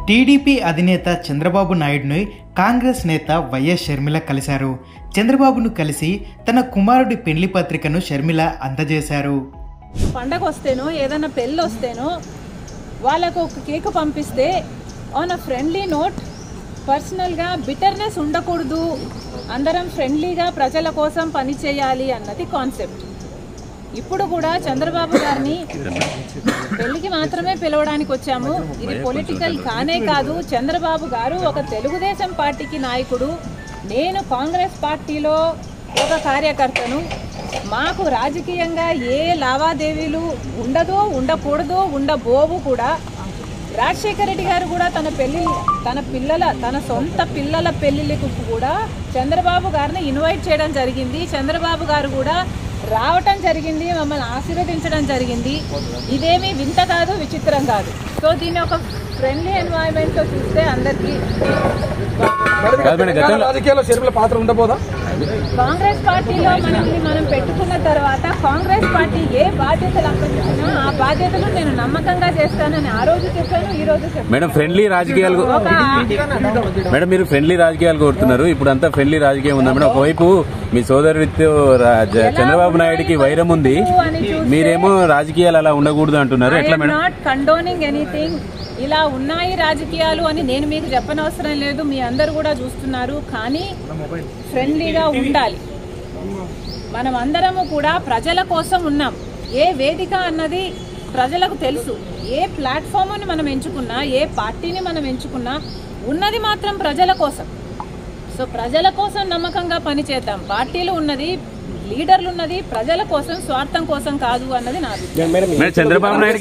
TDP అధినేత చంద్రబాబు నాయుడుని కాంగ్రెస్ నేత YS Sharmila కలిశారు. చంద్రబాబును కలిసి తన కుమారుడి పెళ్లి పత్రికను షర్మిల అందజేశారు. పండగ వస్తేనో ఏదైనా పెళ్ళి వస్తేనో వాళ్ళకు ఒక కేక్ పంపిస్తే ఆన్ అ ఫ్రెండ్లీ నోట్, పర్సనల్గా బిటర్నెస్ ఉండకూడదు, అందరం ఫ్రెండ్లీగా ప్రజల కోసం పనిచేయాలి అన్నది కాన్సెప్ట్. ఇప్పుడు కూడా చంద్రబాబు గారిని పెళ్లికి మాత్రమే పిలవడానికి వచ్చాము. ఇది పొలిటికల్ కానే కాదు. చంద్రబాబు గారు ఒక తెలుగుదేశం పార్టీకి నాయకుడు, నేను కాంగ్రెస్ పార్టీలో ఒక కార్యకర్తను. మాకు రాజకీయంగా ఏ లావాదేవీలు ఉండదో, ఉండకూడదో, ఉండబోవు కూడా. రాజశేఖర రెడ్డి గారు కూడా తన సొంత పిల్లల పెళ్లిళ్ళకు కూడా చంద్రబాబు గారిని ఇన్వైట్ చేయడం జరిగింది. చంద్రబాబు గారు కూడా రావటం జరిగింది, మమ్మల్ని ఆశీర్వదించడం జరిగింది. ఇదేమీ వింత కాదు, విచిత్రం కాదు. సో దీన్ని ఒక ఫ్రెండ్లీ ఎన్వైరన్మెంట్ తో చూస్తే అందరికీ కాంగ్రెస్ పార్టీలో మనం పెట్టుకున్న తర్వాత కాంగ్రెస్ పార్టీ ఏ బాధ్యతలు అప్పగించినా ఆ బాధ్యతలు నేను నమ్మకంగా చేస్తానని ఆ రోజు చెప్పాను, ఈ రోజు చెప్పాను. మేడం ఫ్రెండ్లీ రాజకీయాలు మేడం మీరు ఫ్రెండ్లీ రాజకీయాలు కోరుతున్నారు. ఇప్పుడు అంతా ఫ్రెండ్లీ రాజకీయం ఉందా మేడం? ఒకవైపు మీ సోదరుడితో చంద్రబాబు నాయుడుకి వైరం ఉంది, మీరేమో రాజకీయాలు అలా ఉండకూడదు అంటున్నారు. ఎట్లా మేడం? Not condoning anything. ఇలా ఉన్నాయి రాజకీయాలు అని నేను మీకు చెప్పనవసరం లేదు, మీ అందరు కూడా చూస్తున్నారు. కానీ ఫ్రెండ్లీగా ఉండాలి. మనం అందరము కూడా ప్రజల కోసం ఉన్నాం. ఏ వేదిక అన్నది ప్రజలకు తెలుసు. ఏ ప్లాట్ఫామ్ని మనం ఎంచుకున్నా, ఏ పార్టీని మనం ఎంచుకున్నా ఉన్నది మాత్రం ప్రజల కోసం. సో ప్రజల కోసం నమ్మకంగా పనిచేద్దాం. పార్టీలు ఉన్నది, లీడర్లు ఉన్నది ప్రజల కోసం, స్వార్థం కోసం కాదు అన్నది నా అభిప్రాయం. చంద్రబాబు నాయుడు